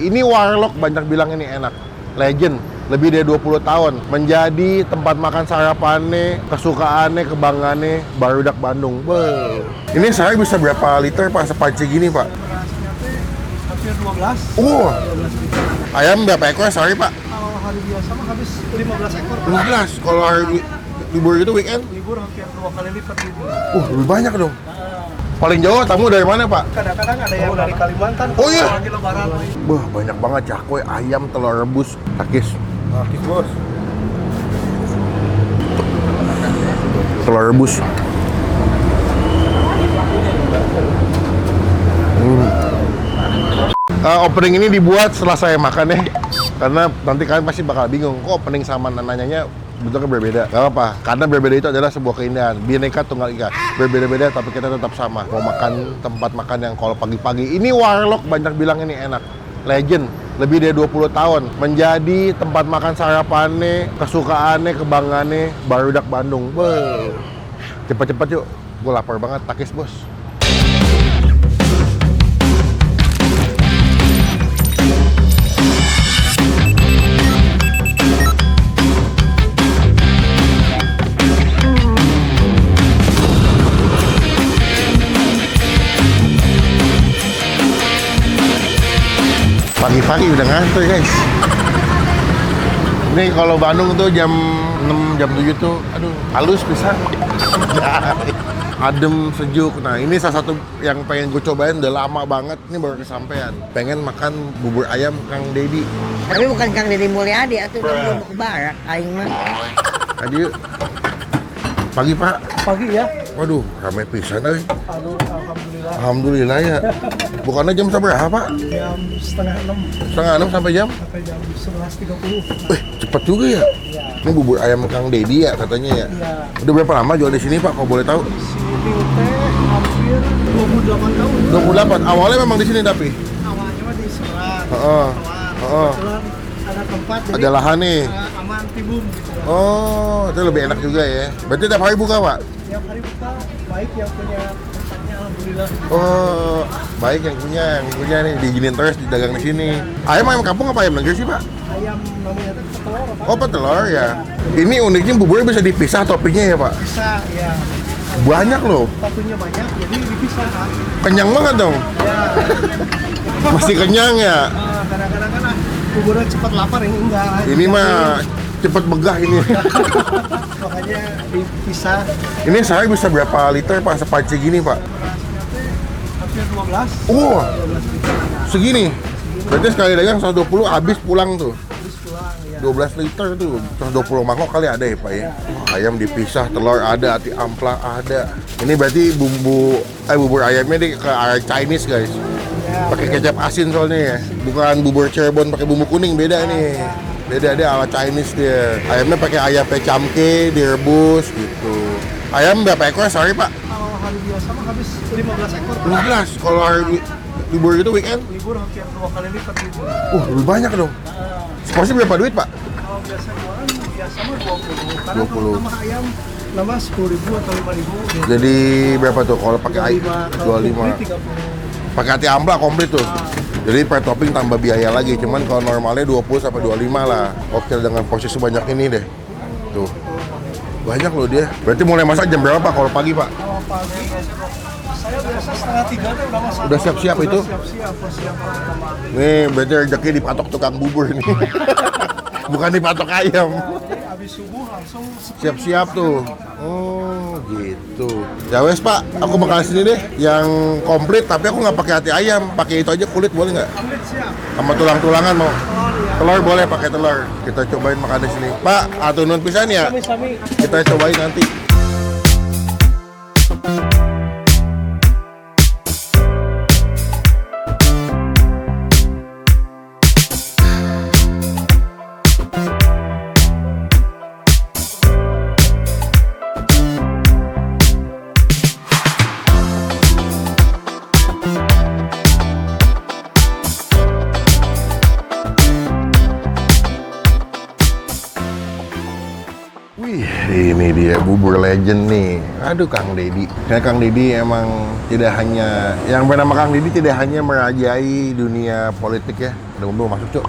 pagi-pagi. Ini warlock banyak bilang ini enak. Legend, lebih dari 20 tahun. Menjadi tempat makan sarapannya, kesukaannya, kebanggaannya barudak Bandung. Beuh. Ini saya bisa berapa liter Pak sepanci gini Pak? Hampir 12. Ayam berapa ekor sehari Pak? Kalau hari biasa mah habis 15 ekor. 15. Kalau hari libur itu weekend? Libur hampir 2 kali lipat libur. Lebih banyak dong. Paling jauh tamu dari mana Pak? Kadang-kadang ada yang dari Kalimantan. Oh iya? Lagi lebaran. Wah, banyak banget cakwe, ayam, telur rebus, takis. Takis bos. Telur rebus. Opening ini dibuat setelah saya makan ya. Karena nanti kalian pasti bakal bingung, kok opening sama nanyanya bentuknya berbeda. Gak apa-apa, karena berbeda itu adalah sebuah keindahan. Bhinneka Tunggal Ika. Berbeda-beda tapi kita tetap sama. Mau makan tempat makan yang kalau pagi-pagi. Ini warlock banyak bilang ini enak. Legend, lebih dari 20 tahun. Menjadi tempat makan sarapannya, kesukaannya, kebanggaannya barudak Bandung. Beuh. Cepet-cepet yuk, gue lapar banget, takis bos. Pagi-pagi udah ngantuk guys. Ini kalau Bandung tuh jam 6, jam 7 tuh, aduh, halus pisan. Adem, sejuk. Nah ini salah satu yang pengen gue cobain, udah lama banget, ini baru kesampaian. Pengen makan bubur ayam Kang Dedi. Tapi bukan Kang Deddy Mulyadi, atau belum ke barat, aing mah. Tadi yuk. Pagi Pak. Pagi ya. Waduh, ramai pisan euy. Aduh, alhamdulillah. Alhamdulillah ya. Bukannya jam berapa Pak? Jam setengah 6 Setengah 6 sampai jam? sampai jam 11.30. Cepet juga ya. Ini bubur ayam Kang Dedi ya katanya ya. Iya. Udah berapa lama jual di sini Pak, kalau boleh tahu? Sini teh hampir 28 tahun. 28. Awalnya memang di sini tapi. Awalnya mah di Semarang. Heeh. Heeh. Kebetulan ada tempat jadi Ada lahan nih. aman tibum gitu. Oh, itu lebih enak juga ya. Berarti tiap hari buka Pak? Tiap hari buka, baik yang punya tempatnya alhamdulillah. Oh, baik yang punya nih diizinin terus didagang di sini. Ayam kampung apa ayam negeri sih Pak? Ayam namanya tuh petelur apa? Oh, petelur ya. Ini uniknya buburnya bisa dipisah toppingnya ya Pak? Bisa ya. Banyak loh. Satunya banyak jadi dipisah kan. Kenyang banget dong. Ya. Masih kenyang ya. Kadang-kadang kan kuburan cepat lapar ini enggak. Ini mah cepet begah ini. Makanya dipisah. Ini saya bisa berapa liter Pak sepanci gini Pak? Hampir 12. Segini. Berarti sekali dagang 120 habis pulang tuh. Terus pulang ya. 12 liter tuh, 120 mangkok kali ada ya Pak ya? Ayam dipisah, telur ada, ati amplang ada. Ini berarti bubur ayamnya nih ke arah Chinese guys. Ya. Pakai kecap asin soalnya ya. Bukan bubur Cirebon pakai bumbu kuning, beda nih. Beda dia ala Chinese dia. Ayamnya pakai ayam pecamke, direbus gitu. Ayam berapa ekor sehari Pak? Kalau hari biasa mah habis 15 ekor. 15. Kalau hari libur itu weekend? Libur hampir 2 kali lipat libur. Lebih banyak dong. Seporsi berapa duit Pak? Kalau biasa jualan biasa mah 20. Karena 20. kalau tambah ayam nama 10.000 atau 5.000 gitu. Jadi berapa tuh kalau pakai ayam? 25. 30. Pakai ati ampla komplit tuh. Jadi per topping tambah biaya lagi, cuman kalau normalnya 20 sampai 25 lah. Oke, dengan porsi sebanyak ini deh. Tuh. Banyak loh dia. Berarti mulai masak jam berapa Pak kalau pagi Pak? Kalau pagi saya biasa setengah 3 tuh udah masak. Udah siap-siap itu? Siap-siap, persiapan utama. Nih, berarti rezeki dipatok tukang bubur nih. Bukan dipatok ayam. Jadi habis subuh langsung Siap-siap tuh. Oh, gitu. Ya wes Pak, aku makan sini deh yang komplit tapi aku nggak pakai hati ayam, pakai itu aja kulit boleh nggak? Kulit siap. Sama tulang-tulangan mau. Oh iya. Telur boleh pakai telur. Kita cobain makan di sini. Pak, atau nun pisan ya? Sami-sami. Kita cobain nanti. Wih, ini dia bubur legend nih. Aduh, Kang Dedi. Karena Kang Dedi emang tidak hanya, yang bernama Kang Dedi tidak hanya merajai dunia politik ya, Ada bumbu masuk cuk.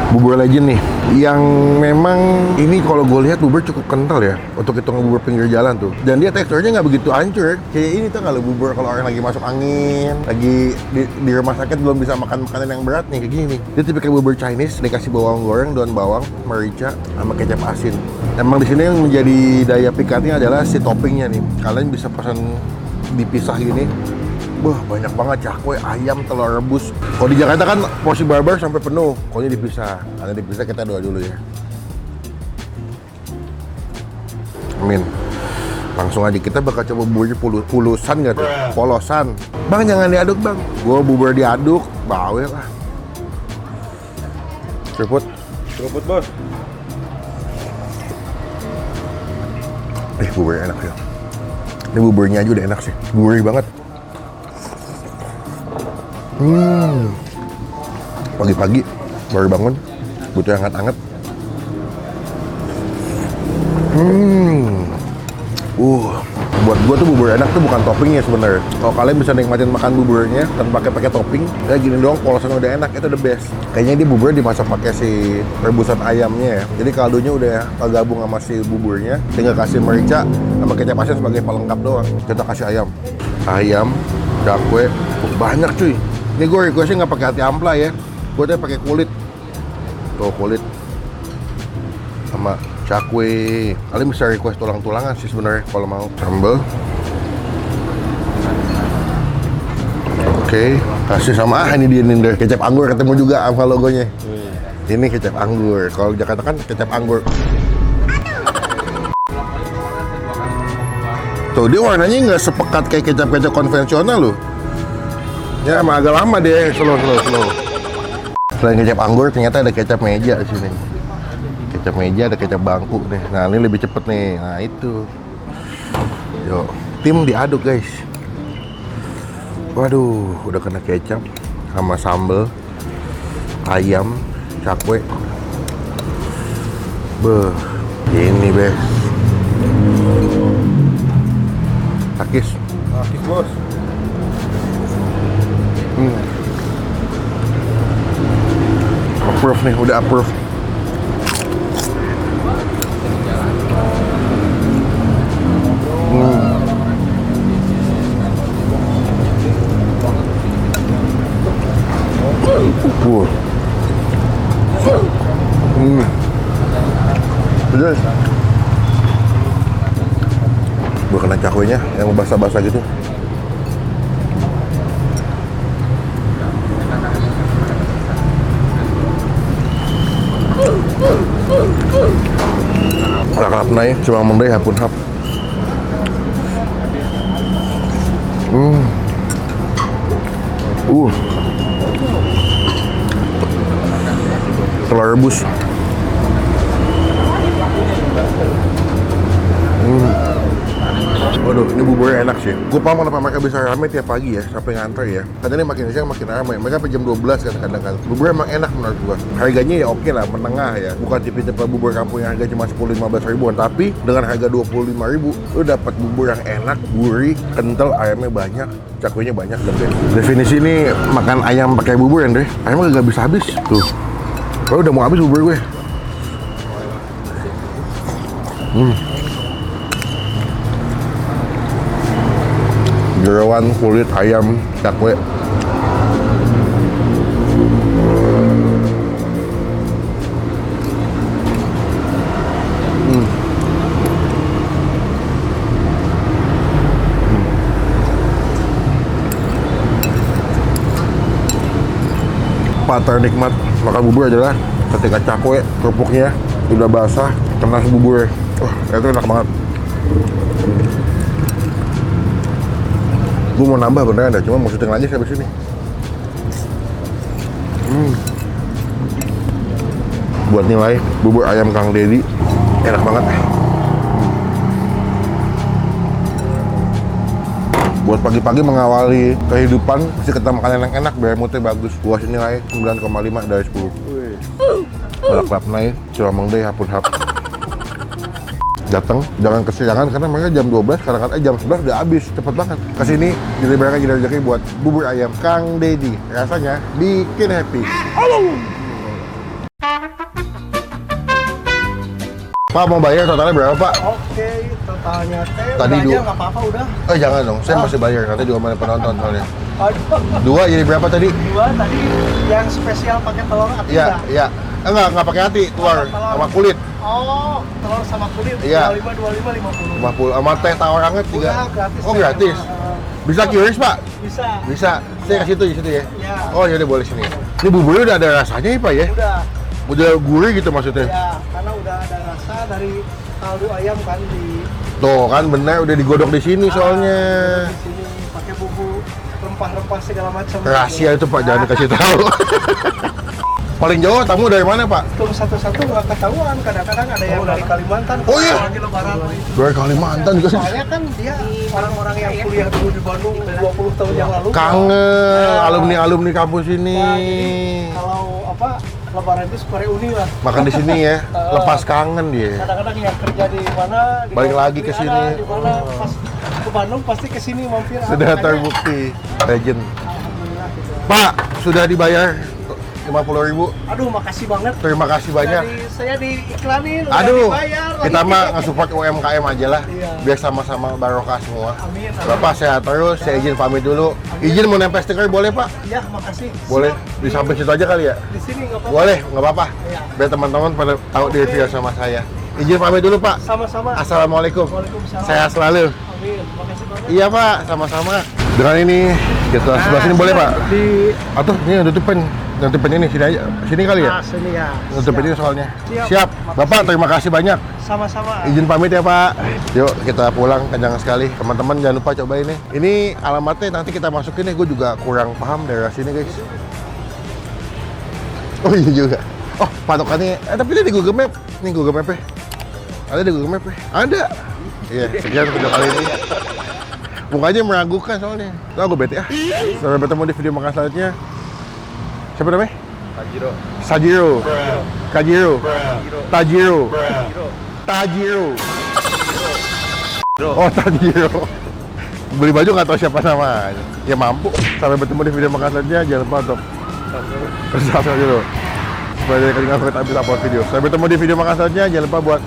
Bubur legend nih, yang memang ini kalau gue lihat bubur cukup kental ya untuk hitung bubur pinggir jalan tuh. Dan dia teksturnya nggak begitu hancur. Kayak ini tuh kalau bubur kalau orang lagi masuk angin, lagi di rumah sakit belum bisa makan makanan yang berat nih kayak gini nih. Dia tipikal bubur Chinese, dikasih bawang goreng, daun bawang, merica, sama kecap asin. Emang di sini yang menjadi daya pikatnya adalah si toppingnya nih. Kalian bisa pesan dipisah gini. Wah, banyak banget cakwe, ayam, telur rebus. Kalau di Jakarta kan porsi barbar sampai penuh. Kalau ini dipisah. Karena dipisah kita doa dulu ya. Amin. Langsung aja kita bakal coba buburnya pulusan nggak tuh? Polosan. Bang jangan diaduk bang. Gua bubur diaduk, bawel lah. Seruput. Seruput bos. Buburnya enak ya. Ini buburnya aja udah enak sih. Gurih banget. Pagi-pagi baru bangun, butuh yang hangat-hangat. Buat gua tuh bubur enak tuh bukan toppingnya sebenarnya. Kalau kalian bisa nikmatin makan buburnya tanpa pakai topping, kayak gini doang polosan udah enak, itu the best. Kayaknya ini bubur dimasak pakai si rebusan ayamnya ya. Jadi kaldunya udah kegabung sama si buburnya, tinggal kasih merica sama kecap asin sebagai pelengkap doang. Kita kasih ayam, cakwe, banyak cuy. Ini gue requestnya nggak pakai hati ampla ya, gue tuh pakai kulit. Tuh kulit sama cakwe. Kalian bisa request tulang-tulangan sih sebenarnya kalau mau. Sambal. Oke, kasih sama ini dia nih kecap anggur ketemu juga sama logonya. Ini kecap anggur. Kalau di Jakarta kan kecap anggur. Tuh dia warnanya nggak sepekat kayak kecap-kecap konvensional loh. Ya emang agak lama deh, slow. Selain kecap anggur, ternyata ada kecap meja di sini. Kecap meja, ada kecap bangku nih. Nah ini lebih cepet nih. Nah itu. Yuk, tim diaduk guys. Waduh, udah kena kecap sama sambal, ayam, cakwe. Beuh, ini bes. Takis bos. Approve nih, udah approve. Pedas. Gue kena cakwenya yang basah-basah gitu. Rakap naik, cuma mendai hapun hap. Telur rebus. Waduh, ini buburnya enak sih. Gue paham kenapa mereka bisa rame tiap pagi ya, sampai ngantre ya. Katanya makin siang makin ramai. Mereka sampai jam 12 kan kadang-kadang. Bubur emang enak menurut gue. Harganya ya oke lah, menengah ya. Bukan tipe-tipe bubur kampung yang harga cuma 10-15 ribuan. Tapi dengan harga 25 ribu, lu dapat bubur yang enak, gurih, kental, ayamnya banyak, cakwenya banyak, dan best. Definisi ini makan ayam pakai bubur ya, Andre. Ayamnya gak bisa habis. Tuh. Kalau udah mau habis bubur gue. Jerawan, kulit, ayam, cakwe. Patar nikmat makan bubur adalah ketika cakwe, kerupuknya udah basah, kena bubur. Wah, itu enak banget. Gue mau nambah beneran deh, cuma mau syuting lagi sampai sini. Buat nilai bubur ayam Kang Deddy enak banget. Buat pagi-pagi mengawali kehidupan mesti ketemu makanan yang enak biar moodnya bagus. Gua kasih nilai 9,5 dari 10. Balak lap naik, cuma mengdeh hapun hap. Datang, jangan kesiangan karena mereka jam 12, kadang-kadang jam 11 udah habis, cepet banget. Kesini, jadi mereka jadi rezeki buat bubur ayam Kang Deddy. Rasanya bikin happy. Pak mau bayar totalnya berapa Pak? Oke, totalnya teh. Tadi udah dua. aja nggak apa-apa udah. Jangan dong, saya masih bayar, nanti juga mana penonton soalnya. Aduh, Dua jadi berapa tadi? dua tadi yang spesial pakai telur ati Iya, nggak? iya. Enggak pakai hati, telur sama kulit. Oh, telur sama kulit. Iya. 25, 50. 50 sama teh tawar hangat juga. Udah, gratis. Oh, teh. gratis. Bisa QRIS, Pak? Bisa. Bisa. Saya kasih itu di situ ya. Ya. Oh, ya udah boleh sini. Ini buburnya udah ada rasanya ya, Pak ya? Udah. Udah gurih gitu maksudnya. Ya, karena udah ada rasa dari kaldu ayam kan di Tuh kan bener udah digodok di sini soalnya. di sini pakai bumbu rempah-rempah segala macam. Rahasia itu Pak, jangan dikasih tahu. Paling jauh tamu dari mana Pak? Tuh satu-satu nggak ketahuan. Kadang-kadang ada yang dari Kalimantan. Oh, iya? Lagi lebaran. Dari Kalimantan juga. Soalnya kan dia orang-orang yang kuliah dulu di Bandung 20 tahun yang lalu. Kangen alumni kampus ini. Nah, jadi kalau apa lebaran itu super reuni lah. Makan di sini ya, lepas kangen dia. Kadang-kadang yang kerja di mana, di Balik luar lagi negeri ke sini. ada, di mana pas ke Bandung pasti ke sini mampir. Sudah Makanya, terbukti legend. alhamdulillah gitu. Pak, sudah dibayar 50.000. Aduh, makasih banget. Terima kasih banyak. Jadi saya diiklanin, udah Aduh, dibayar. kita lagi. mah nge-support UMKM aja lah. Iya. Biar sama-sama barokah semua. Amin. Bapak sehat terus, saya izin pamit dulu. Izin mau nempel stiker boleh Pak? Ya, makasih. Boleh, Siap. di samping situ aja kali ya? Di sini nggak apa-apa. Boleh, nggak apa-apa. Iya. Biar teman-teman pada tahu Oke. di review sama saya. Izin pamit dulu Pak. Sama-sama. Assalamualaikum. Waalaikumsalam. Sehat selalu. Amin. Makasih banget. Iya Pak, sama-sama. Dengan ini kita sebelah sini boleh Pak? Di Atau ini tutupin ini sini aja. Sini kali ya? sini ya. Tutupin ini soalnya. Siap. Siap. Bapak terima kasih banyak. Sama-sama. Izin pamit ya Pak. Yuk kita pulang, kencang sekali. Teman-teman jangan lupa cobain nih. Ini alamatnya nanti kita masukin nih. Gue juga kurang paham daerah sini guys. Oh iya juga. Oh patokannya. Tapi ini di Google Map. Nih Google Map -nya. Ada di Google Map -nya. Ada. Iya sekian video kali ini. Mukanya meragukan soalnya. Nah gue bete ah. Sampai bertemu di video makan selanjutnya. Siapa namanya? Sajiro. Kajiro. Tajiro. Tajiro. Oh, Tajiro. Beli baju nggak tahu siapa namanya. Ya mampu. Sampai bertemu di video makan selanjutnya. Jangan lupa untuk subscribe dulu. Supaya kalian nggak update upload video. Sampai bertemu di video makan selanjutnya. Jangan lupa buat